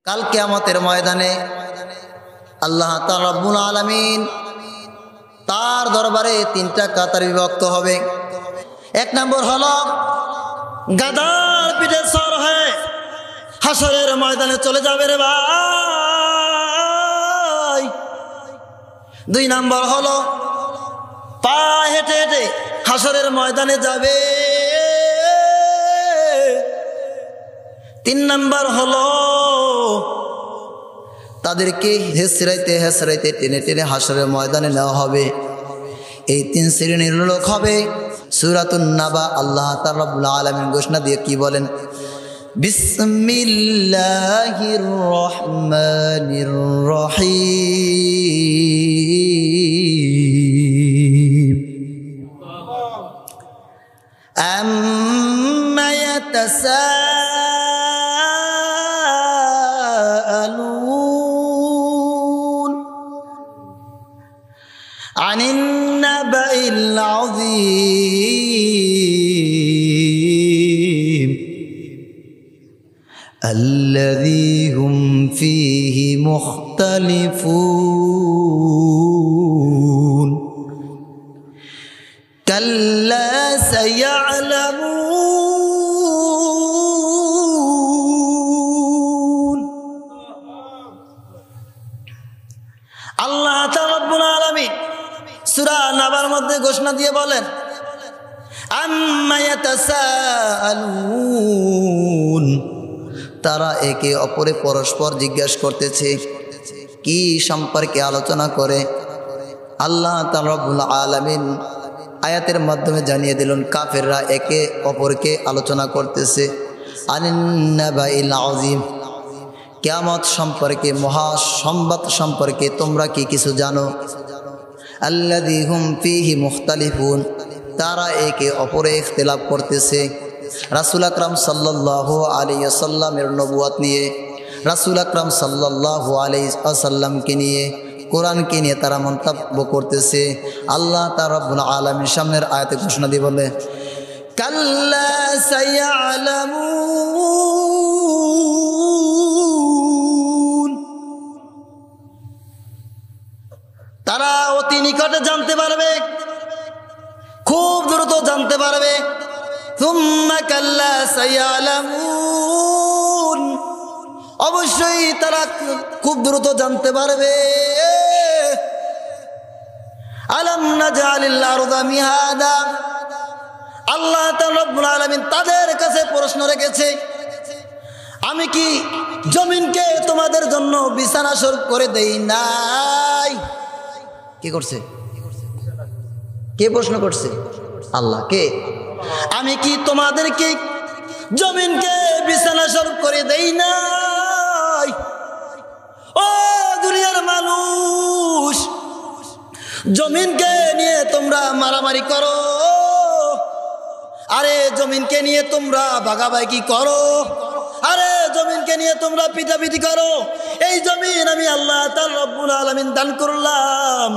কাল কিয়ামতের ময়দানে আল্লাহ তাআলা রব্বুল আলামিন তার দরবারে তিনটা কাতার বিভক্ত হবে। এক নম্বর হলো গাদার পিঠে সর হয়ে হাসরের ময়দানে চলে যাবে রে ভাই। দুই নম্বর হলো পা হেঁটে হেঁটে হাসরের ময়দানে যাবে। তিন নম্বর হলো তাদেরকে হেসরাইতে হেসরাইতে টেনে টেনে হাসরের ময়দানে নেওয়া হবে। এই তিন শ্রেণীর লোক হবে। সূরাতুন নাবা আল্লাহ তাআলা রব্বুল আলামিন ঘোষণা দিয়ে কি বলেন? বিসমিল্লাহির রহমানির রহিম আম্মা ইয়াতাসাআলুন আনিন নাবাইল আযীম الذي هم فيه مختلفون كلا سيعلمون আল্লাহ তাআলা রব্বুল আলামিন সূরা নাবার মধ্যে ঘোষণা দিয়ে বলেন আম্মা ইয়াতাসাআলুন, তারা একে অপরে পরস্পর জিজ্ঞাসা করতেছে। কি সম্পর্কে আলোচনা করে? আল্লাহ তাআলা রব্বুল আলামিন আয়াতের মাধ্যমে জানিয়ে দিলেন কাফেররা একে অপরকে আলোচনা করতেছে আনিন নাবাইল আযীম, কিয়ামত সম্পর্কে, মহা সংবাদ সম্পর্কে তোমরা কি কিছু জানো? আল্লাযী হুম ফীহি মুখতালিফুন, তারা একে অপরে ইখতিলাফ করতেছে। রাসূল আকরাম সাল্লাল্লাহু আলাইহি ওয়াসাল্লামের নবুয়ত নিয়ে, রাসূল আকরাম সাল্লাল্লাহু আলাইহি ওয়াসাল্লামকে নিয়ে, কোরআনকে নিয়ে তারা মন্তব্য করতেছে। আল্লাহ তাআলা রব্বুল আলামিন সামনের আয়াতে ঘোষণা দিয়ে বলে কাল্লা সায়ালামুন, তারা অতি নিকটে জানতে পারবে, খুব দ্রুত জানতে পারবে। সুম্মা কাল্লা সায়ালামুন, অবশ্যই তারা খুব দ্রুত জানতে পারবে। আলাম নাজআলিল আরদা মিহাদা, আল্লাহ তাআলা রব্বুল আলামিন তাদের কাছে প্রশ্ন রেখেছে, আমি কি জমিনকে তোমাদের জন্য বিছানা স্বরূপ করে দেই নাই? কে করছে? কে প্রশ্ন করছে? আল্লাহ। কে? আমি কি তোমাদেরকে জমিনকে বিছানা স্বরূপ করে দেই নাই? ও দুনিয়ার মানুষ, জমিনকে নিয়ে তোমরা মারামারি করো, আরে জমিনকে নিয়ে তোমরা ভাগাভাগি করো, আরে জমিনকে নিয়ে তোমরা পিটাপিটি করো। এই জমিন আমি আল্লাহ তাআলা রব্বুল আলামিন দান করলাম,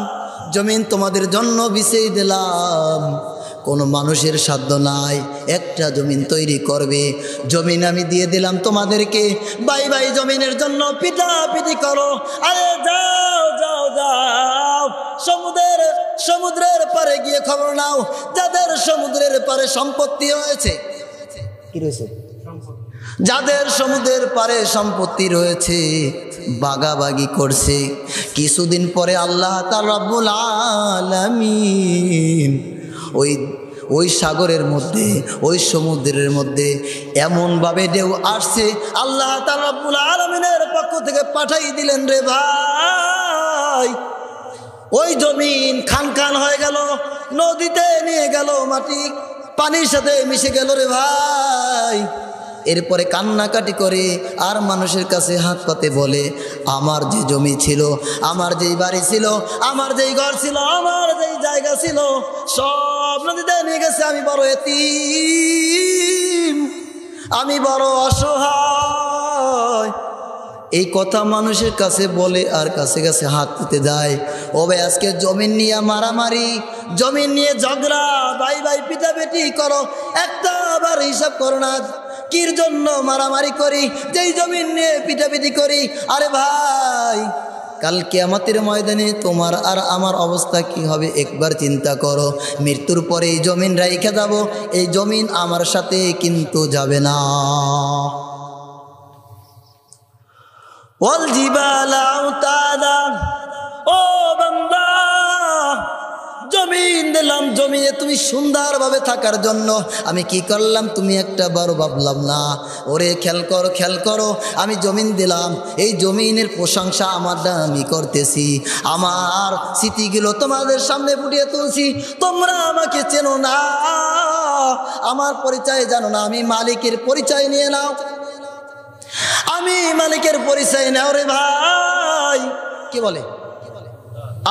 জমিন তোমাদের জন্য বিছিয়ে দিলাম। কোনো মানুষের সাধ্য নাই একটা জমিন তৈরি করবে। জমিন আমি দিয়ে দিলাম তোমাদেরকে, বাই বাই জমিনের জন্য পিটাপিটি করো। আরে যাও যাও যাও, সমুদ্রের পারে গিয়ে খবর নাও, যাদের সমুদ্রের পারে সম্পত্তি হয়েছে। কি রয়েছে? যাদের সমুদ্রের পারে সম্পত্তি রয়েছে বাগাবাগি করছে। কিছুদিন পরে আল্লাহ তাআলা রব্বুল আলামিন ওই সাগরের মধ্যে, ওই সমুদ্রের মধ্যে এমনভাবে ঢেউ আসছে, আল্লাহ তাআলা রব্বুল আলামিনের পক্ষ থেকে পাঠাই দিলেন রে ভাই। ওই জমিন খান খান হয়ে গেল, নদীতে নিয়ে গেল, মাটি পানির সাথে মিশে গেল রে ভাই। এরপরে কান্নাকাটি করে আর মানুষের কাছে হাত পাতে বলে, আমার যে জমি ছিল, আমার যেই বাড়ি ছিল, আমার যেই ঘর ছিল, আমার যেই জায়গা ছিল, সব নদীতে নিয়ে গেছে। আমি বড় এতিম, আমি বড় অসহায়। এই কথা মানুষের কাছে বলে আর কাছে কাছে হাত পেতে যায়। ও ভাই, আজকে জমিন নিয়ে মারামারি, জমিন নিয়ে ঝগড়া, ভাই ভাই পিটাপিটি করো, একটা আবার হিসাব করো না। কির জন্য মারামারি করি, যেই জমিন নিয়ে পিটাপিটি করি। আরে ভাই, কাল কিয়ামতের ময়দানে তোমার আর আমার অবস্থা কি হবে একবার চিন্তা করো। মৃত্যুর পরে এই জমিন রাইখা যাব, এই জমিন আমার সাথে কিন্তু যাবে না। ওয়াল জিবালা আওতাদা, ও বান্দা, জমিন দিলাম, জমিনে তুমি সুন্দরভাবে থাকার জন্য। আমি কি করলাম তুমি একটা বড় ভাবলাম না। ওরে খেয়াল করো, খেয়াল করো, আমি জমিন দিলাম, এই জমিনের প্রশংসা আমার আমি করতেছি, আমার স্মৃতিগুলো তোমাদের সামনে ফুটিয়ে তুলছি। তোমরা আমাকে চেনো না, আমার পরিচয় জানো না, আমি মালিকের পরিচয় নিয়ে নাও, আমি মালিকের পরিচয় নাও রে ভাই। কি বলে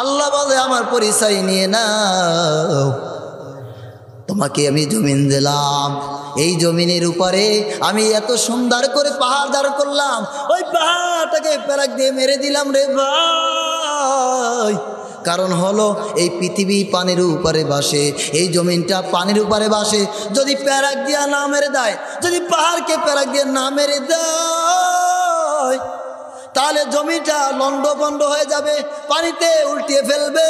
আল্লাহ? বলে আমার পরিচয় নিয়ে নাও, তোমাকে আমি জমিন দিলাম, এই জমিনের উপরে আমি এত সুন্দর করে পাহাড় দাঁড় করলাম, ওই পাহাড়টাকে প্যারাক দিয়ে মেরে দিলাম রে ভাই। কারণ হলো এই পৃথিবী পানির উপরে বাসে, এই জমিনটা পানির উপরে বাসে। যদি প্যারাক দিয়া না মেরে দেয়, যদি পাহাড়কে প্যারাক দিয়ে না মেরে দেয়, তাহলে জমিটা লন্ডভন্ড হয়ে যাবে, পানিতে উল্টিয়ে ফেলবে।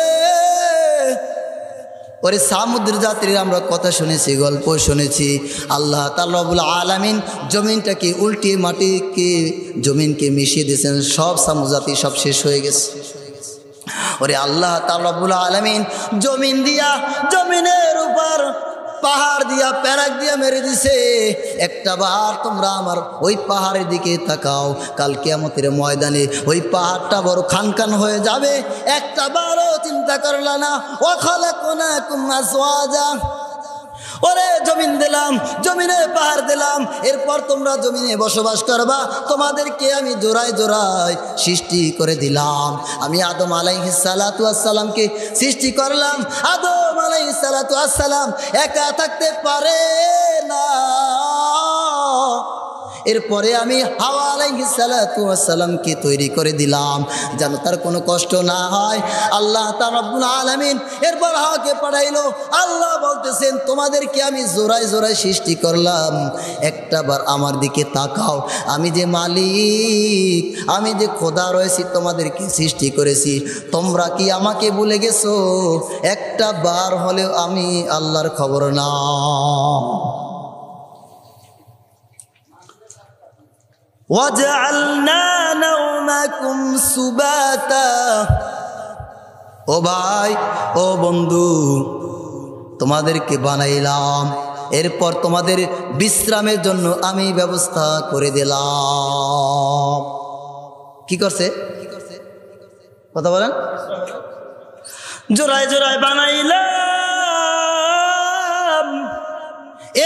ওরে সামুদ্র যাত্রীর আমরা কথা শুনেছি, গল্প শুনেছি, আল্লাহ তাআলা রব্বুল আলামিন জমিনটাকে উল্টিয়ে মাটিকে জমিনকে মিশিয়ে দিয়েছেন, সব সামুদ্র জাতি সব শেষ হয়ে গেছে। ওরে আল্লাহ তাআলা রব্বুল আলামিন জমিন দিয়া, জমিনের উপর পাহাড় দিয়া প্যারাক দিয়া মেরে দিছে। একটা বার তোমরা আমার ওই পাহাড়ের দিকে তাকাও, কাল কিয়ামতের ময়দানে ওই পাহাড়টা বড় খানখান হয়ে যাবে। একটা বারও চিন্তা করলা না। ওয়া খালাকনাকুম আজওয়াজা, ওরে জমিন দিলাম, জমিনে পাহাড় দিলাম, এরপর তোমরা জমিনে বসবাস করবা, তোমাদেরকে আমি জোড়ায় জোড়ায় সৃষ্টি করে দিলাম। আমি আদম আলাইহিস সালাতু ওয়াস সালামকে সৃষ্টি করলাম। আদম আলাইহিস সালাতু ওয়াস সালাম একা থাকতে পারে না, এরপরে আমি হাওয়া আলাইহিস সালাতু ওয়াস সালামকে তৈরি করে দিলাম যেন তার কোনো কষ্ট না হয়। আল্লাহ তাআলা রব্বুল আলামিন এরপর হাওয়াকে পাঠাইলো। আল্লাহ বলতেছেন তোমাদেরকে আমি জোড়ায় জোড়ায় সৃষ্টি করলাম, একটা বার আমার দিকে তাকাও, আমি যে মালিক, আমি যে খোদা রয়েছি, তোমাদেরকে সৃষ্টি করেছি, তোমরা কি আমাকে ভুলে গেছো? একটা বার হলেও আমি আল্লাহর খবর নাও। وَجَعَلْنَا نَوْمَكُمْ سُبَاتًا, ও ভাই, ও বন্ধু, তোমাদেরকে বানাইলাম, এরপর তোমাদের বিশ্রামের জন্য আমি ব্যবস্থা করে দিলাম। কি করছে? কথা বলেন। জোড়ায় জোড়ায় বানাইলাম,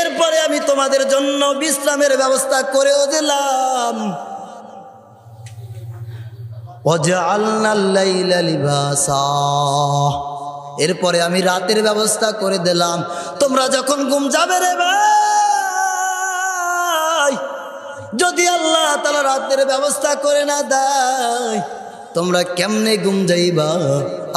এরপরে আমি তোমাদের জন্য বিশ্রামের ব্যবস্থা করেও দিলাম। ওয়াজআলনাল লাইলা লিবাসা, এরপরে আমি রাতের ব্যবস্থা করে দিলাম। তোমরা যখন ঘুম যাবে রে ভাই, যদি আল্লাহ তাআলা রাতের ব্যবস্থা করে না দেয়, তোমরা কেমনে ঘুম যাইবা?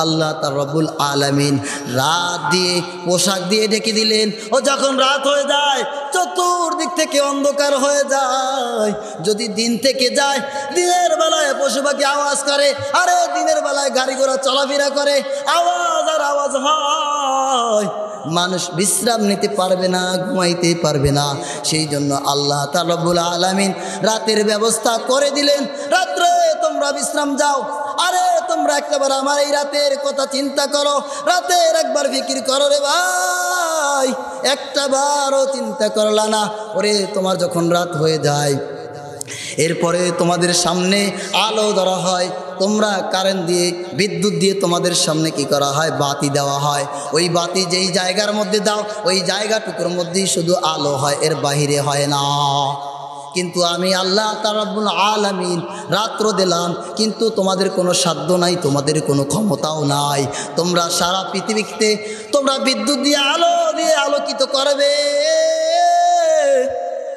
আল্লাহ তাআলা রব্বুল আলামিন রাত দিয়ে পোশাক দিয়ে ঢেকে দিলেন। ও যখন রাত হয়ে যায়, চতুর্দিক থেকে অন্ধকার হয়ে যায়। যদি দিন থেকে যায়, দিনের বেলায় পশু পাখি আওয়াজ করে, আরে দিনের বেলায় গাড়ি ঘোড়া চলাফেরা করে, আওয়াজ আর আওয়াজ হয়, মানুষ বিশ্রাম নিতে পারবে না, ঘুমাইতে পারবে না। সেই জন্য আল্লাহ তাআলা রব্বুল আলামিন রাতের ব্যবস্থা করে দিলেন। রাত্রে তোমরা বিশ্রাম যাও। আরে তোমরা একবার আমার এই রাতের কথা চিন্তা করো, রাতের একবার ফিকির করো রে ভাই, একটা বারও চিন্তা করলা না। ওরে তোমার যখন রাত হয়ে যায়, এরপরে তোমাদের সামনে আলো ধরা হয়, তোমরা কারেন্ট দিয়ে, বিদ্যুৎ দিয়ে তোমাদের সামনে কি করা হয়? বাতি দেওয়া হয়। ওই বাতি যেই জায়গার মধ্যে দাও, ওই জায়গাটুকুর মধ্যেই শুধু আলো হয়, এর বাহিরে হয় না। কিন্তু আমি আল্লাহ তাআলা রব্বুল আলামিন রাত্র দিলাম, কিন্তু তোমাদের কোনো সাধ্য নাই, তোমাদের কোনো ক্ষমতাও নাই। তোমরা সারা পৃথিবীতে তোমরা বিদ্যুৎ দিয়ে আলোকিত করবে,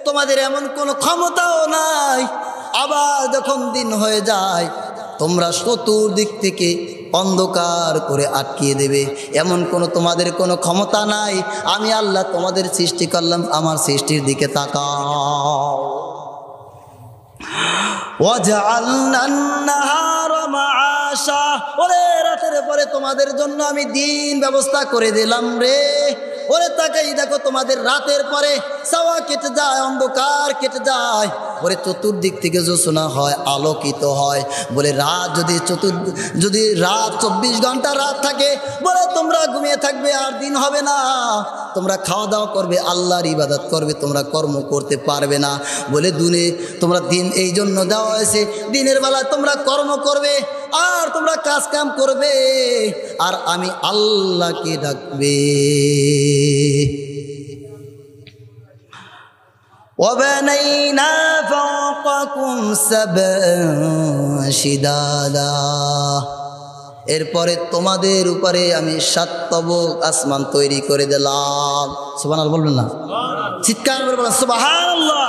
তোমাদের এমন কোনো ক্ষমতাও নাই। আবার যখন দিন হয়ে যায়, তোমরা চতুর্দিক থেকে অন্ধকার করে আটকিয়ে দেবে, এমন তোমাদের কোনো ক্ষমতা নাই। আমি আল্লাহ তোমাদের সৃষ্টি করলাম, আমার সৃষ্টির দিকে তাকাও। ওরে রাতের পরে তোমাদের জন্য আমি দিন ব্যবস্থা করে দিলাম রে। ওরে তাকাই দেখো, তোমাদের রাতের পরে ছায়া কেটে যায়, অন্ধকার কেটে যায়। ওরে চতুর্দিক থেকে জ্যোৎস্না হয়, আলোকিত হয়। বলে রাত যদি রাত 24 ঘন্টা রাত থাকে, বলে তোমরা ঘুমিয়ে থাকবে আর দিন হবে না। তোমরা খাওয়া দাওয়া করবে, আল্লাহর ইবাদত করবে, তোমরা কর্ম করতে পারবে না। বলে তোমরা দিন এই জন্য দেওয়া হয়েছে, দিনের বেলায় তোমরা কর্ম করবে আর তোমরা কাজ কাম করবে আর আমি আল্লাহকে ডাকবে। وَبَنَيْنَا فَوْقَكُمْ سَبْعًا شِدَادًا। এরপরে তোমাদের উপরে আমি 7 তবক আসমান তৈরি করে দিলাম। সুবহানাল্লাহ বলবেন না? চিৎকার করে বলেন সুবহানাল্লাহ।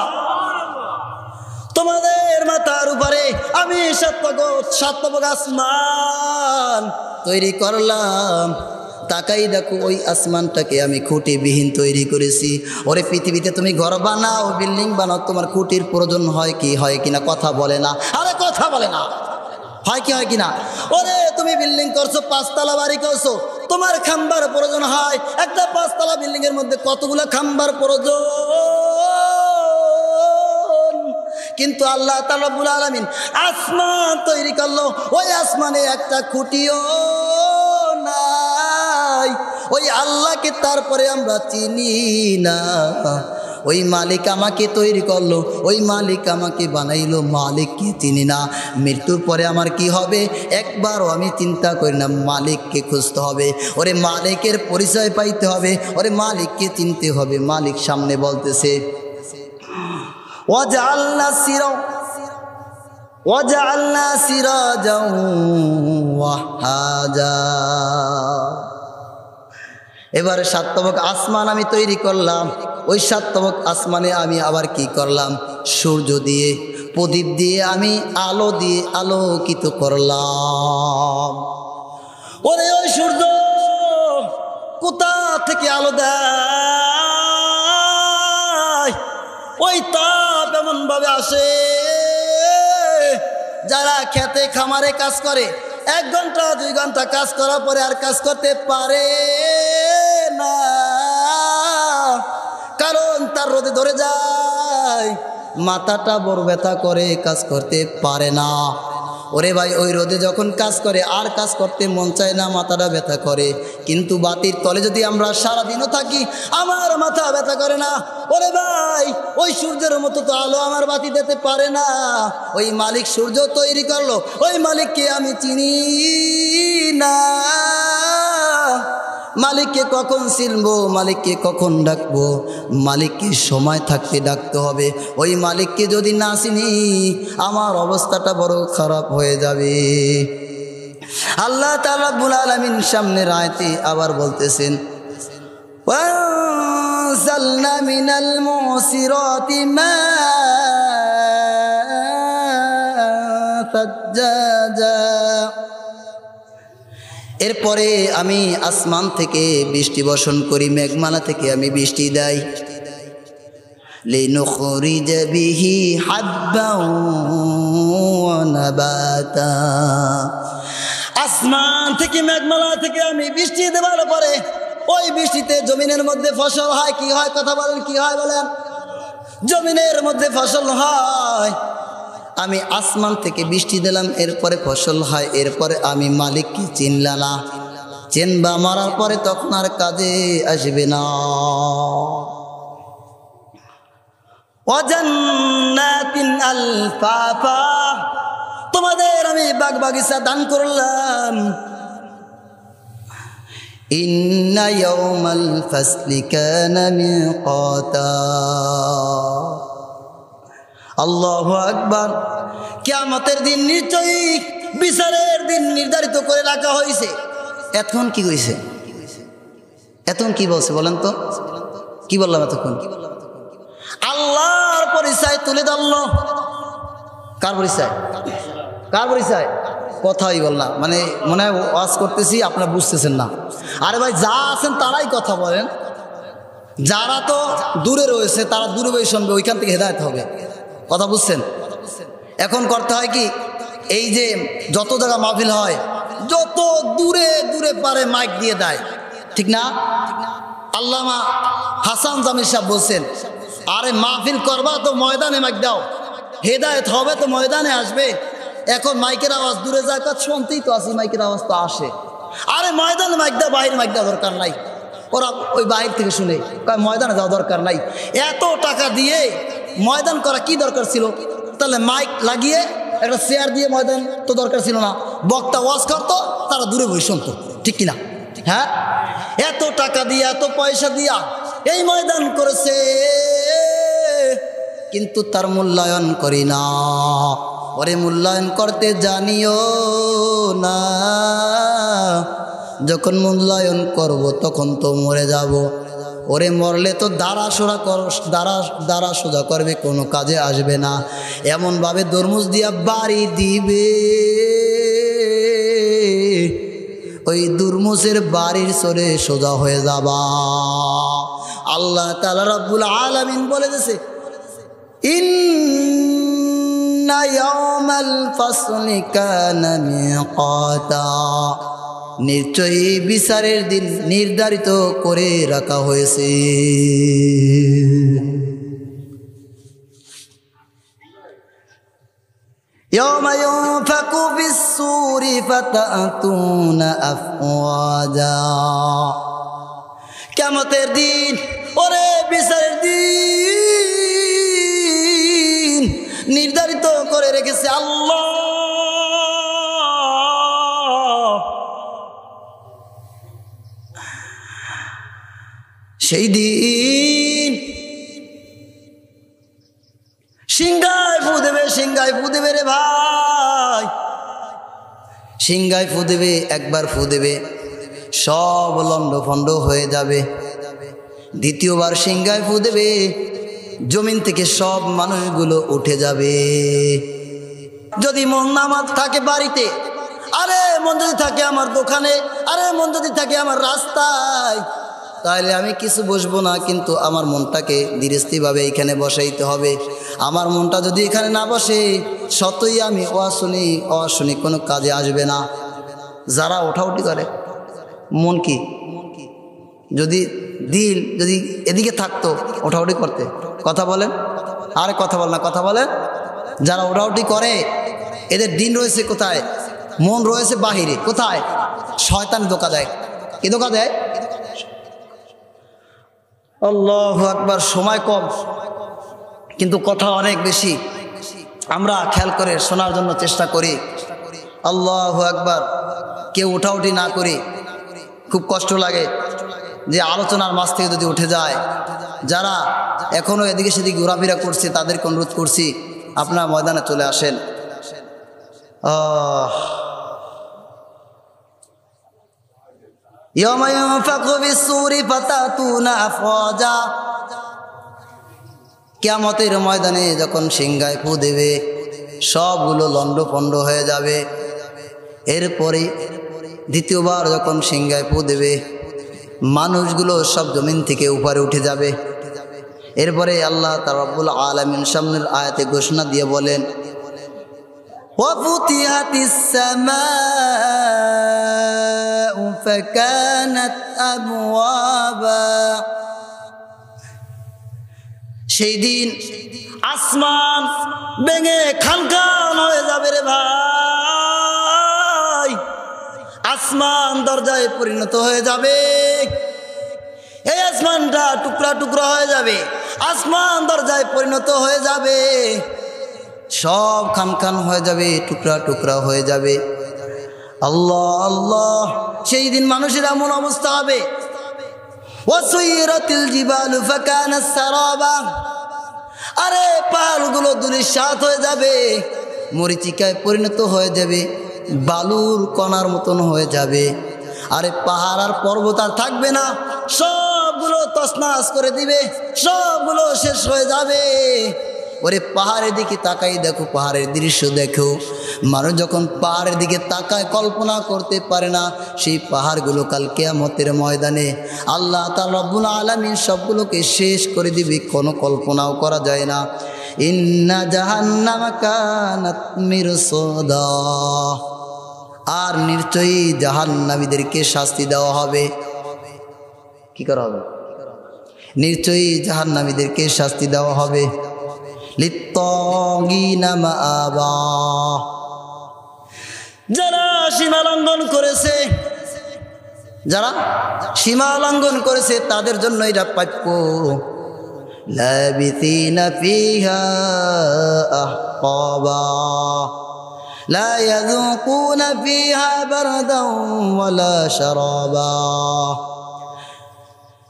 তোমাদের মাথার উপরে আমি 7 তবক আসমান তৈরি করলাম। তাকাই দেখো, ওই আসমানটাকে আমি খুঁটিবিহীন তৈরি করেছি। ওরে পৃথিবীতে তুমি ঘর বানাও, বিল্ডিং বানাও, তোমার খুঁটির প্রয়োজন হয় কিনা? কথা বলে না। আরে কথা বলে না, হয় কিনা? ওরে তুমি বিল্ডিং করছো, 5 তলা বাড়ি করছো, তোমার খাম্বার প্রয়োজন হয়। একটা 5 তলা বিল্ডিং এর মধ্যে কতগুলো খাম্বার প্রয়োজন। কিন্তু আল্লাহ তাআলা রব্বুল আলামিন আসমান তৈরি করলো, ওই আসমানে একটা খুঁটিও নাই। ওই আল্লাহকে তারপরে আমরা চিনি না। ওই মালিক আমাকে তৈরি করলো, ওই মালিক আমাকে বানাইলো, মালিককে চিনি না। মৃত্যুর পরে আমার কি হবে একবারও আমি চিন্তা করি না। মালিককে খুঁজতে হবে, ওরে মালিকের পরিচয় পাইতে হবে, ওরে মালিককে চিনতে হবে। মালিক সামনে বলতেছে وَجَعَلْنَا سِرَاجًا وَهَّاجًا। এবারে 7 তবক আসমান আমি তৈরি করলাম। ওই 7 তবক আসমানে আমি আবার কি করলাম? সূর্য দিয়ে, প্রদীপ দিয়ে, আমি আলো দিয়ে আলোকিত করলাম। ওরে ওই সূর্য কোথা থেকে আলো দেয়? ওই তাপ এমন ভাবে আসে, যারা খেতে খামারে কাজ করে 1 ঘন্টা 2 ঘন্টা কাজ করার পরে আর কাজ করতে পারে না, কারণ তার রোদে ধরে যায়, মাথাটা বড় ব্যথা করে, কাজ করতে পারে না। ওরে ভাই, ওই রোদে যখন কাজ করে আর কাজ করতে মন চায় না, মাথাটা ব্যথা করে। কিন্তু বাতির তলে যদি আমরা সারাদিনও থাকি, আমার মাথা ব্যথা করে না। ওরে ভাই, ওই সূর্যের মতো তো আলো আমার বাতি দিতে পারে না। ওই মালিক সূর্য তৈরি করলো, ওই মালিককে আমি চিনি না। মালিককে কখন চিনবো, মালিককে কখন ডাকবো? মালিককে সময় থাকতে ডাকতে হবে। ওই মালিককে যদি না চিনি, আমার অবস্থাটা বড় খারাপ হয়ে যাবে। আল্লাহ তাআলা রব্বুল আলামিন সামনের আয়াতে আবার বলতেছেন, وَأَنزَلْنَا مِنَ الْمُعْصِرَاتِ مَاءً ثَجَّاجًا। এরপরে আমি আসমান থেকে বৃষ্টি বর্ষণ করি, মেঘমালা থেকে আমি বৃষ্টি দেই। লিনুখরিজ বিহি হাব্বান ওয়া নাবাতা। আসমান থেকে মেঘমালা থেকে আমি বৃষ্টি দেওয়ার পরে ওই বৃষ্টিতে জমিনের মধ্যে ফসল হয়। কি হয়? কথা বলেন, কি হয় বলেন? জমিনের মধ্যে ফসল হয়। আমি আসমান থেকে বৃষ্টি দিলাম, এরপরে ফসল হয়। এরপরে আমি মালিককে চিনলাম না। চিনবা মারার পরে তখন আর কাজে আসবে না। ওয়াজান্নাতিন আলফাফা, তোমাদের আমি বাগ বাগিচা দান করলাম। ইন্না ইয়াউমাল ফাসলি কানা মিকাতা। আল্লাহু আকবার। কিয়ামতের দিন নিশ্চয়ই বিচারের দিন নির্ধারিত করে রাখা হয়েছে। এখন কি হয়েছে? এখন কি বলছে বলেন তো? কি বললাম এতক্ষণ? আল্লাহর পরিচয় তুলে ধরল। কার পরিচয়? কার পরিচয়? কথাই বল না, মানে মনে হয় ওয়াজ করতেছি আপনারা বুঝতেছেন না। আরে ভাই যা আছেন তারাই কথা বলেন, যারা তো দূরে রয়েছে তারা দূরে বই শুনবে, ওইখান থেকে হেদায়েত হবে। কথা বুঝছেন? এখন করতে হয় কি, এই যে যত জায়গা মাহফিল হয় যত দূরে দূরে পারে মাইক দিয়ে দেয়, ঠিক না? আল্লামা হাসান জামিল সাহেব বলছেন, আরে মাহফিল করবা তো ময়দানে মাইক দাও, হেদায়েত হবে তো ময়দানে আসবে। এখন মাইকের আওয়াজ দূরে যায়, শুনতেই তো আসি, মাইকের আওয়াজ তো আসে। আরে ময়দানে মাইক দাও, বাইরে মাইক দেওয়া দরকার নাই, ওরা ওই বাইরে থেকে শুনে, ময়দানে যাওয়া দরকার নাই। এত টাকা দিয়ে ময়দান করা কি দরকার ছিল? তাহলে মাইক লাগিয়ে একটা চেয়ার দিয়ে ময়দান তো দরকার ছিল না, বক্তা ওয়াজ করতো, তারা দূরে বই শুনতো, ঠিক কিনা? হ্যাঁ, এত টাকা দিয়া এত পয়সা দিয়া এই ময়দান করেছে, কিন্তু তার মূল্যায়ন করি না। ওরে মূল্যায়ন করতে জানিও না, যখন মূল্যায়ন করব তখন তো মরে যাব। ওরে মরলে তো দাঁড়া সোজা করবে, কোনো কাজে আসবে না। এমনভাবে দরমুজ দিয়া বাড়ি দিবে, ওই দুর্মুজের বাড়ির সরে সোজা হয়ে যাবা। আল্লাহ তাআলা রাব্বুল আলামিন বলে দিয়েছে, ইন্না ইয়াউমাল ফাসলি কানা মিকাতা, নিশ্চয়ই বিচারের দিন নির্ধারিত করে রাখা হয়েছে। ইয়াউমা ইউনফাকু ফিস-সূরি ফাতাতুনা আফওয়াজা, কিয়ামতের দিন, ওরে বিচারের দিন নির্ধারিত করে রেখেছে আল্লাহ। সেই দিন সিংহায় ফু দেবে, সিংহায় ফু দেবে রে ভাই, সিংহায় ফু দেবে। একবার ফু দেবে সব লন্ডভন্ড হয়ে যাবে। দ্বিতীয়বার সিংহায় ফু দেবে, জমিন থেকে সব মানুষগুলো উঠে যাবে। যদি মন নামাজ থাকে বাড়িতে, আরে মন যদি থাকে আমার দোকানে, আরে মন যদি থাকে আমার রাস্তায়, তাহলে আমি কিছু বসবো না, কিন্তু আমার মনটাকে ধীরস্থিরভাবে এখানে বসাইতে হবে। আমার মনটা যদি এখানে না বসে, সতই আমি অশুনি কোনো কাজে আসবে না। যারা ওঠাউঠি করে, মন কি যদি দিল যদি এদিকে থাকতো ওঠাউঠি করতে। কথা বলেন, আরে কথা বল না, কথা বলেন। যারা ওঠাউঠি করে এদের দিন রয়েছে কোথায়? মন রয়েছে বাহিরে। কোথায়? শয়তান ধোঁকা দেয়। কি ধোঁকা দেয়? আল্লাহু আকবার। সময় কম কিন্তু কথা অনেক বেশি, আমরা খেয়াল করে শোনার জন্য চেষ্টা করি। আল্লাহু আকবার। কেউ উঠাউঠি না করি, খুব কষ্ট লাগে যে আলোচনার মাঝ থেকে যদি উঠে যায়। যারা এখনও এদিকে সেদিকে ঘোরাফেরা করছে তাদেরকে অনুরোধ করছি, আপনারা ময়দানে চলে আসেন। ইয়াউমা ইউনফাকু ফিস-সূরি ফাতাতুনা আফওয়াজা, কিয়ামতের ময়দানে যখন সিংহায় ফু দেবে সবগুলো লন্ডভন্ড হয়ে যাবে। এরপরে দ্বিতীয়বার যখন সিংহায় ফু দেবে মানুষগুলো সব জমিন থেকে উপরে উঠে যাবে। এরপরে আল্লাহ তাআলা রব্বুল আলামিন সামনের আয়াতে ঘোষণা দিয়ে বলেন, ওয়াফুতিহাতিস সামাউ ফাকানাত আবওয়াবা, সেই দিন আসমান ভেঙে খানখান হয়ে যাবে রে ভাই। আসমান দরজায় পরিণত হয়ে যাবে, এই আসমানটা টুকরা টুকরা হয়ে যাবে, আসমান দরজায় পরিণত হয়ে যাবে, সব খান খান হয়ে যাবে, টুকরা টুকরা হয়ে যাবে। আল্লাহ আল্লাহ, সেই দিন মানুষের এমন অবস্থা হবে, ওয়াসুইরাতিল জিবালু ফাকানাত সারাবা, আরে পাহাড়গুলো ধূলিসাৎ হয়ে যাবে, মরিচিকায় পরিণত হয়ে যাবে, বালুর কণার মতন হয়ে যাবে। আরে পাহাড় আর পর্বত আর থাকবে না, সবগুলো তছনছ করে দিবে, সবগুলো শেষ হয়ে যাবে। ওরে পাহাড়ের দিকে তাকাই দেখো, পাহাড়ের দৃশ্য দেখো, মানুষ যখন পাহাড়ের দিকে তাকায় কল্পনা করতে পারে না সেই পাহাড়গুলো কাল কিয়ামতের ময়দানে আল্লাহ তাআলা রব্বুল আলামিন সবগুলোকে শেষ করে দিবে, কোনো কল্পনাও করা যায় না। ইন্না জাহান্নামা কানাত মিরসাদা, আর নিশ্চয়ই জাহান্নামীদেরকে শাস্তি দেওয়া হবে। কি করা হবে? নিশ্চয়ই জাহান্নামীদেরকে শাস্তি দেওয়া হবে। লিত্তাগিনা মাআবা, যারা সীমা লঙ্ঘন করেছে, যারা সীমা লঙ্ঘন করেছে তাদের জন্য এটা প্রাপ্য। লাবিথিনা ফিহা আহকাবা লা ইয়াযুকুনা ফিহা বারদান ওয়ালা শারাবা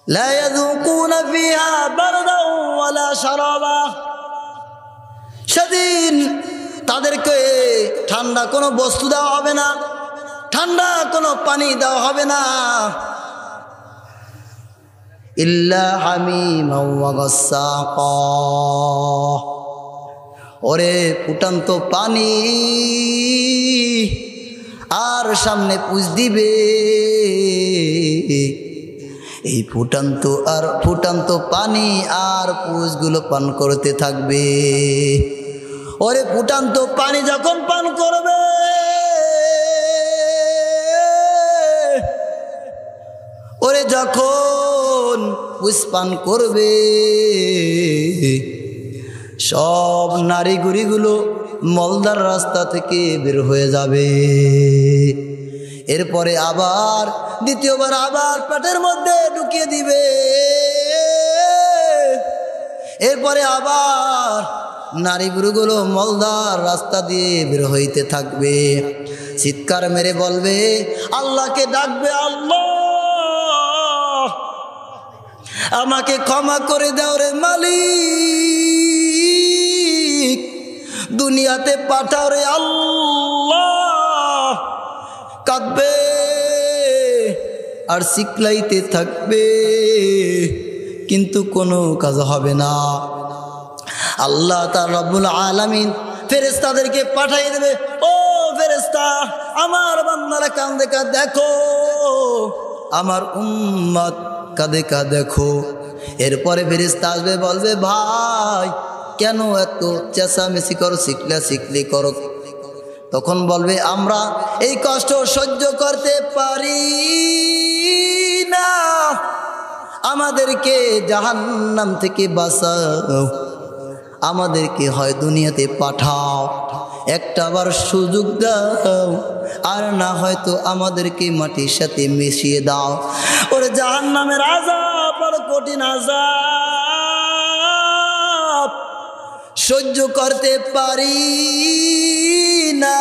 লা ইয়াযুকুনা ফিহা বারদান ওয়ালা শারাবা। সেদিন তাদেরকে ঠান্ডা কোনো বস্তু দেওয়া হবে না, ঠান্ডা কোনো পানি দেওয়া হবে না। ইল্লা হামিমান ওয়া গাসসাকা, ওরে ফুটান্ত পানি আর সামনে পুষ দিবে। এই ফুটান্ত পানি আর পুষগুলো পান করতে থাকবে। ওরে ফুটান্ত পানি যখন পান করবে, ওরে যখন পুষ পান করবে, সব নারী গুড়িগুলো মলদার রাস্তা থেকে বের হয়ে যাবে। এরপরে আবার দ্বিতীয়বার আবার পেটের মধ্যে ঢুকিয়ে দিবে। এরপরে আবার নারী গুরুগুলো মলদার রাস্তা দিয়ে বের হইতে থাকবে। চিৎকার মেরে বলবে, আল্লাহকে ডাকবে, আল্লাহ আমাকে ক্ষমা করে দাও রে মালিক, দুনিয়াতে পাঠাও রে আল্লাহ। কাঁদবে আর চিল্লাইতে থাকবে, কিন্তু কোনো কাজ হবে না। আল্লাহ তাআলা রব্বুল আলামিন ফেরেশতাদেরকে পাঠিয়ে দেবে, ও ফেরেশতা আমার বান্দারা কাঁদে কা দেখো, আমার উম্মত কাঁদে কা দেখো। এরপরে ফেরেশতা আসবে, বলবে ভাই কেন এত চেঁচামেচি করো, চিল্লাচিল্লি করো? তখন বলবে আমরা এই কষ্ট সহ্য করতে পারি না, আমাদেরকে জাহান্নাম থেকে বাঁচাও, আমাদেরকে হয় দুনিয়াতে পাঠাও, একটাবার সুযোগ দাও, আর না হয়তো আমাদেরকে মাটির সাথে মিশিয়ে দাও। ওরে জাহান্নামের আযাব বড় কঠিন আযাব, সহ্য করতে পারি না।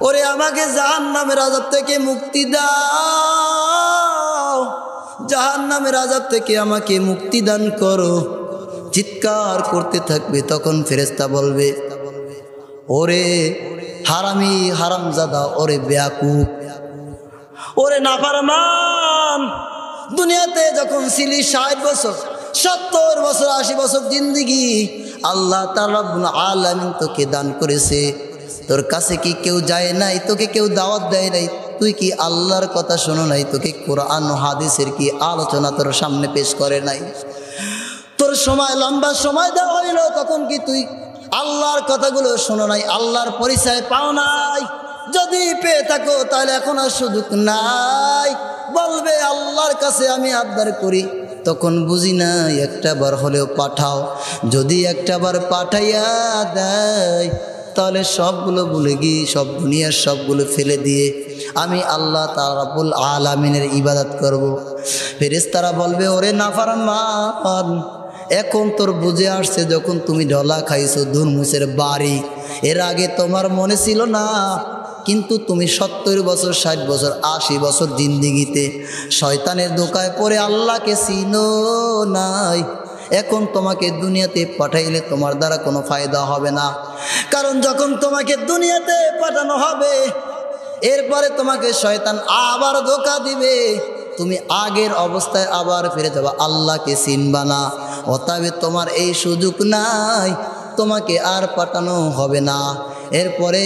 ওরে আমাকে জাহান্নামের আযাব থেকে মুক্তি দাও, জাহান্নামের আযাব থেকে আমাকে মুক্তি দান করো। চিৎকার করতে থাকবে। তখন ফেরেশতা বলবে, ওরে হারামি হারামজাদা, ওরে বেয়াকুব, ওরে নাফরমান, দুনিয়াতে যখন ছিলি 60 বছর 70 বছর 80 বছর জিন্দেগি আল্লাহ তাআলা রব্বুল আলামিন তোকে দান করেছে, তোর কাছে কি কেউ যায় নাই? তোকে কেউ দাওয়াত দেয় নাই? তুই কি আল্লাহর কথা শোনো নাই? তোকে কোরআন ও হাদিসের কি আলোচনা তোর সামনে পেশ করে নাই? তোর সময় লম্বা সময় দেওয়া হইল, তখন কি তুই আল্লাহর কথাগুলো শোনো নাই? আল্লাহর পরিচয় পাও নাই? যদি পেয়ে থাকো তাহলে এখন আর সুযোগ নাই। বলবে আল্লাহর কাছে আমি আবদার করি, তখন বুঝি নাই একটা বার হলেও পাঠাও। যদি একটা বার পাঠাইয়া দেয় তাহলে সবগুলো ভুলে গিয়ে সব দুনিয়ার সবগুলো ফেলে দিয়ে আমি আল্লাহ তাআলা রব্বুল আলামিনের ইবাদত করব। ফেরেশতারা বলবে, ওরে নাফরমান, এখন তোর বুঝে আসছে যখন তুমি ঢলা খাইছো দুর্মুসের বাড়ি, এর আগে তোমার মনে ছিল না, কিন্তু তুমি 70 বছর 60 বছর 80 বছর জিন্দিগিতে শয়তানের ধোঁকায় পড়ে আল্লাহকে চিনো নাই। এখন তোমাকে দুনিয়াতে পাঠাইলে তোমার দ্বারা কোনো ফায়দা হবে না, কারণ যখন তোমাকে দুনিয়াতে পাঠানো হবে এরপরে তোমাকে শয়তান আবার ধোঁকা দিবে, তুমি আগের অবস্থায় আবার ফিরে যাবা, আল্লাহকে চিনবা না। অতএব তোমার এই সুযোগ নাই, তোমাকে আর পাঠানো হবে না। এরপরে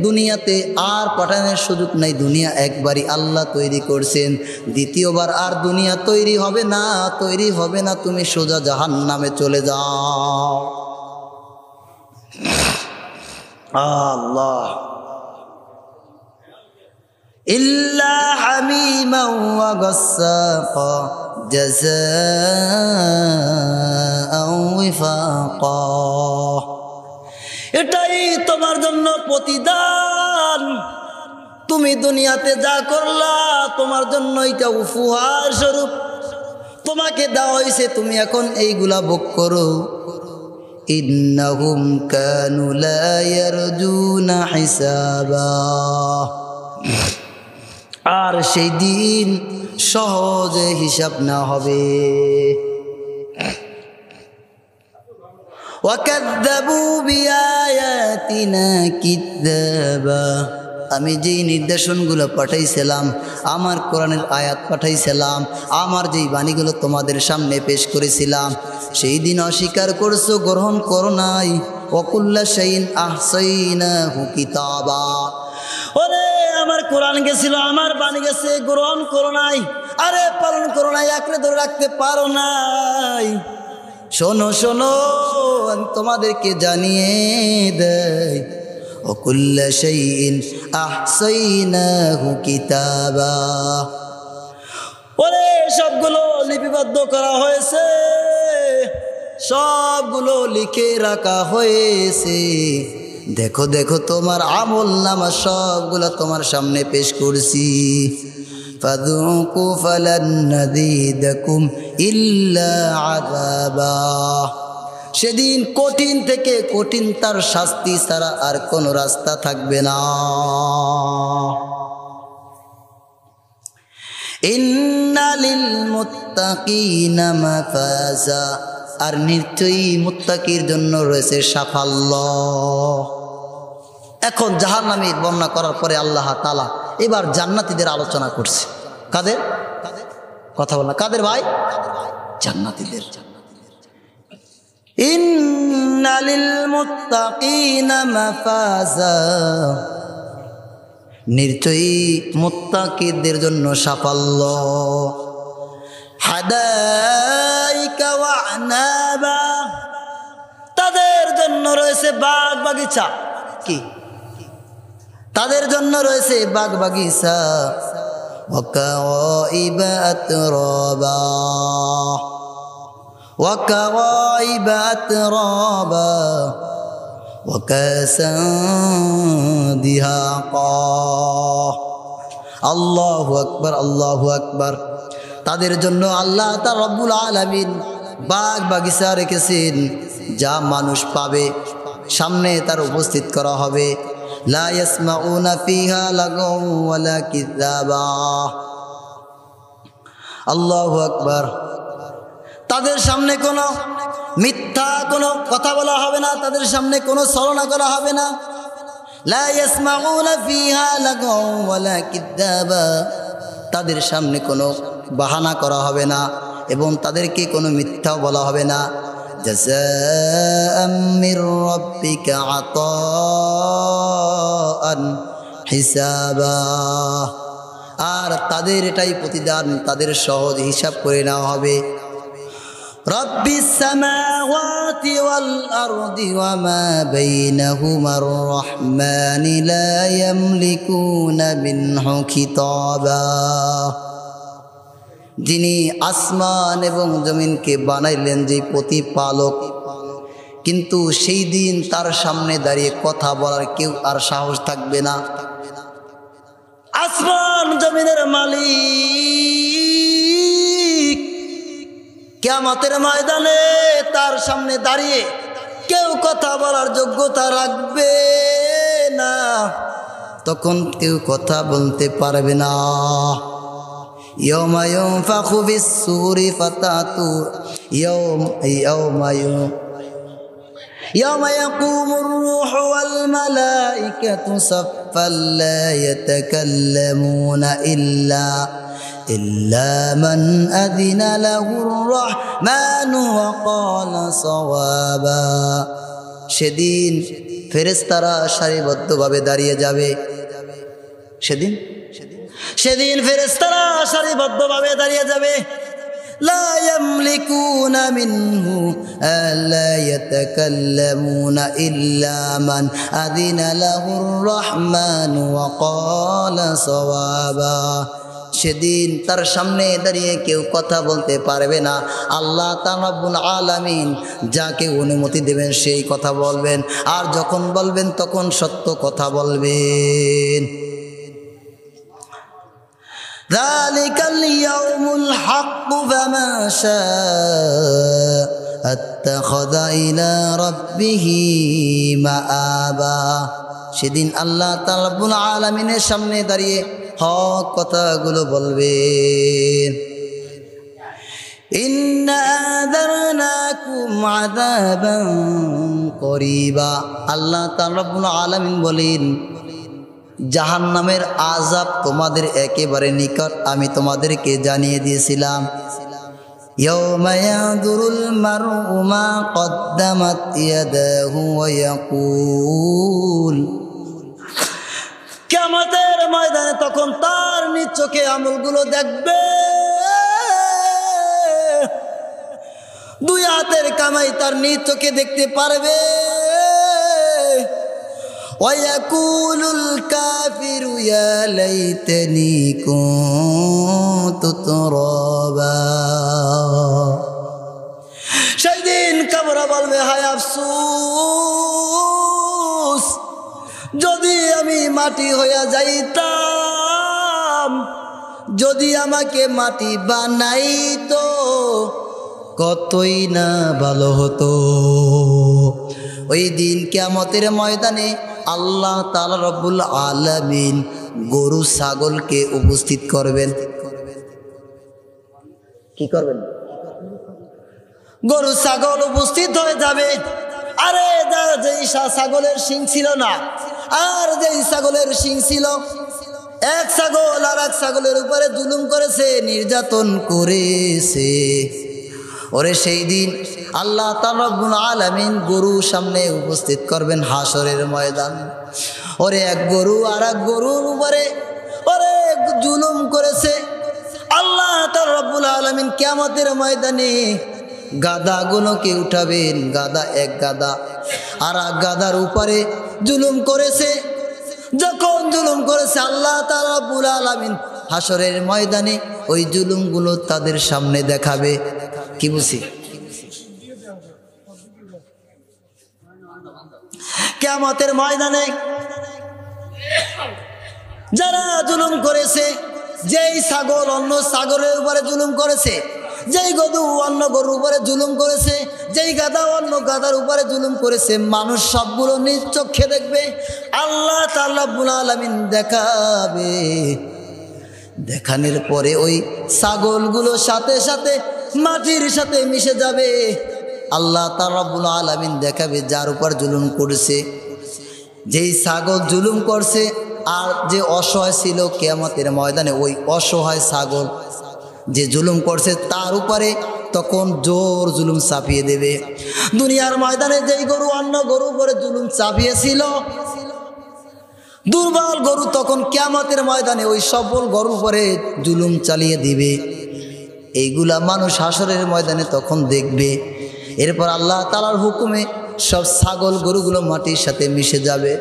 দুনিয়াতে আর পাঠানোর সুযোগ নাই, দুনিয়া একবারই আল্লাহ তৈরি করছেন, দ্বিতীয়বার আর দুনিয়া তৈরি হবে না, তুমি সোজা জাহান্নামে চলে যাও। আল্লাহ ইল্লা হামিমা ওয়া গাসসাকা জাযাআও ওয়াফাকা, এটাই তোমার জন্য প্রতিদান। তুমি দুনিয়াতে যা করলা তোমার জন্য এটা উপহার স্বরূপ তোমাকে দেওয়া হয়েছে, তুমি এখন এইগুলা ভোগ করো। ইন্নাহুম কানু লা ইয়ারজুনা হিসাবা, আর সেই দিন সহজে হিসাব না হবে। ওয়াকাযযাবু বিআয়াতিনা কিযাবা, আমি যেই নির্দেশনগুলো পাঠাইছিলাম, আমার কোরআনের আয়াত পাঠাইছিলাম, আমার যেই বাণীগুলো তোমাদের সামনে পেশ করেছিলাম, সেই দিন অস্বীকার করছো, গ্রহণ করো নাই। ওয়াকুল্লা শাইইন আহসাইনাহু কিতাবা, ওরে আমার কোরআন গেছিল, আমার বাণী গেছে, গ্রহণ করো নাই, আরে পালন করো নাই, আঁকড়ে ধরে রাখতে পারো নাই। শোনো শোনো, আমি তোমাদেরকে জানিয়ে দেই, ওয়াকুল্লা শাইইন আহসাইনাহু কিতাবা, ওরে সবগুলো লিপিবদ্ধ করা হয়েছে, সবগুলো লিখে রাখা হয়েছে। দেখো দেখো তোমার আমল নামা সবগুলো তোমার সামনে পেশ করছি। ফাযুকু ফালান নাযীদাকুম ইল্লা আযাবা, সেদিন কঠিন থেকে কঠিন তার শাস্তি ছাড়া আর কোনো রাস্তা থাকবে না। ইন্না লিল মুত্তাকিনা মাফাজা, আর নিশ্চয়ই মুত্তাকির জন্য রয়েছে সাফল্য। এখন জাহান্নামীর বর্ণনা করার পরে আল্লাহ তাআলা এবার জান্নাতীদের আলোচনা করছে। কাদের কথা বল না, কাদের ভাই? জান্নাতীদের। ইন্না লিল মুত্তাকিনা মাফাজা, নিশ্চয়ই মুত্তাকিদের জন্য সাফল্য। হাদাইকা ওয়া আনাবা, তাদের জন্য রয়েছে বাগ বাগিচা। কি? তাদের জন্য রয়েছে বাগ বাগিচা। ওয়া কাওয়াইবা আতরাবা, ওয়া কাওয়াইবা আতরাবা, ওয়া কাসান দিহাকা। আল্লাহু আকবার, আল্লাহু আকবার। তাদের জন্য আল্লাহ তাআলা রব্বুল আলামিন বাগ বাগিচা রেখেছেন, যা মানুষ পাবে, সামনে তার উপস্থিত করা হবে। লা ইয়াসমাউনা ফিহা লাগাও ওয়ালা কিযাবা। আল্লাহু আকবার। তাদের সামনে কোনো মিথ্যা কোনো কথা বলা হবে না, তাদের সামনে কোনো ছলনা করা হবে না। লা ইয়াসমাউনা ফিহা লাগাও ওয়ালা কিযাবা, তাদের সামনে কোনো বাহানা করা হবে না এবং তাদেরকে কোনো মিথ্যাও বলা হবে না। জাযাআম মির রাব্বিকা আতাআন হিসাবা, আর তাদের এটাই প্রতিদান, তাদের সহজ হিসাব করে নেওয়া হবে। রব্বিস সামাওয়াতি ওয়াল আরদি ওয়া মা বাইনাহুমার রহমানি লা ইয়ামলিকুনা মিনহু কিতাবা, যিনি আসমান এবং জমিনকে বানাইলেন, যে প্রতিপালক, কিন্তু সেই দিন তার সামনে দাঁড়িয়ে কথা বলার কেউ আর সাহস থাকবে না। আসমান জমিনের মালিক কিয়ামতের ময়দানে তার সামনে দাঁড়িয়ে কেউ কথা বলার যোগ্যতা রাখবে না, তখন কেউ কথা বলতে পারবে না। ইয়াউমা ইউনফাখু ফিস-সূরি ফাতাতু ইয়াউমা ইয়াকুমুর রূহু ওয়াল মালাইকাতু সাফফান লা ইয়াতাকাল্লামুনা ইল্লা মান আযিনা লাহুর রাহমানু ওয়া ক্বালা সাওয়াবা। সেদিন ফেরেশতারা সারিবদ্ধভাবে দাঁড়িয়ে যাবে। সেদিন ফেরেশতারা সারিবদ্ধভাবে দাঁড়িয়ে যাবে। লা ইয়ামলিকুনা মিনহু আলা ইয়াতাকাল্লামুনা ইল্লা মান আযিনা লাহুর রহমান ওয়া ক্বালা সাওয়াবা। সেদিন তার সামনে দাঁড়িয়ে কেউ কথা বলতে পারবে না। আল্লাহ তাআলা রব্বুল আলামিন যাকে অনুমতি দেবেন সেই কথা বলবেন, আর যখন বলবেন তখন সত্য কথা বলবেন। যালিকাল ইয়াউমুল হাক্ক ফামান শাআ আত্তাখাযা ইলা রাব্বিহি মাআবা। সেদিন আল্লাহ তাআলা রব্বুল আলামিনের সামনে দাঁড়িয়ে হক কথাগুলো বলবেন। ইন্না আযারনাকুম আযাবান করিবা। আল্লাহ তাআলা রব্বুল আলামিন বলেন, জাহান্নামের আযাব তোমাদের একেবারে নিকট আমি তোমাদেরকে জানিয়ে দিয়েছিলাম। ইয়াউমা ইয়াদুরুল মার'উ মা কদ্দামাত ইয়াদাহু ওয়া ইয়াকুল। কিয়ামতের ময়দানে তখন তার নিজ চোখে আমলগুলো দেখবে। দুই হাতের কামাই তার নিজ চোখে দেখতে পারবে। ওয়ায়াকুলুল কাফিরু ইয়া লাইতানি কুনতু তুরাবা। সেদিন কাফেররা বলবে, হায় আফসোস, যদি আমি মাটি হইয়া যাইতাম, যদি আমাকে মাটি বানাইতো কতই না ভালো হতো। ওই দিন কিয়ামতের ময়দানে আল্লাহ তাআলা রব্বুল আলামিন গরু ছাগলকে উপস্থিত করবেন। কি করবেন? গরু ছাগল উপস্থিত হয়ে যাবে। আরে যেই ছাগলের শিং ছিল না, আর যেই ছাগলের শিং ছিল, এক ছাগল আর এক ছাগলের উপরে জুলুম করেছে, নির্যাতন করেছে। ওরে সেই দিন আল্লাহ তাআলা রব্বুল আলামিন গরু সামনে উপস্থিত করবেন হাসরের ময়দান। ওরে এক গরু আর এক গরুর উপরে ওরে জুলুম করেছে। আল্লাহ তাআলা রব্বুল আলামিন কিয়ামতের ময়দানে গাদাগুলোকে উঠাবেন। গাদা এক গাদা আর এক গাদার উপরে জুলুম করেছে। যখন জুলুম করেছে আল্লাহ তাআলা রব্বুল আলামিন হাসরের ময়দানে ওই জুলুমগুলো তাদের সামনে দেখাবে। কি বুঝি? কিয়ামতের ময়দানে যারা জুলুম করেছে, যেই ছাগল অন্য ছাগলের উপরে জুলুম করেছে, যেই গরু অন্য গরুর উপরে জুলুম করেছে, যেই গাধা অন্য গাধার উপরে জুলুম করেছে, মানুষ সবগুলো নিজ চোখে দেখবে। আল্লাহ তাআলা রব্বুল আলামিন দেখাবে। দেখানোর পরে ওই ছাগলগুলো সাথে সাথে মাটির সাথে মিশে যাবে। আল্লাহ তাআলা রব্বুল আলামিন দেখাবে যার উপর জুলুম করেছে, যেই ছাগল জুলুম করছে আর যে অসহায় ছিল, কিয়ামতের ময়দানে ওই অসহায় ছাগল যে জুলুম করছে তার উপরে তখন জোর জুলুম চাপিয়ে দেবে। দুনিয়ার ময়দানে যেই গরু অন্য গরু উপরে জুলুম চাপিয়েছিল, দুর্বল গরু, তখন কিয়ামতের ময়দানে ওই সবল গরুর উপরে জুলুম চালিয়ে দিবে। এইগুলা মানুষ হাসরের ময়দানে তখন দেখবে। এরপর আল্লাহ তাআলার হুকুমে সব ছাগল গরুগুলো মাটির সাথে মিশে যাবে।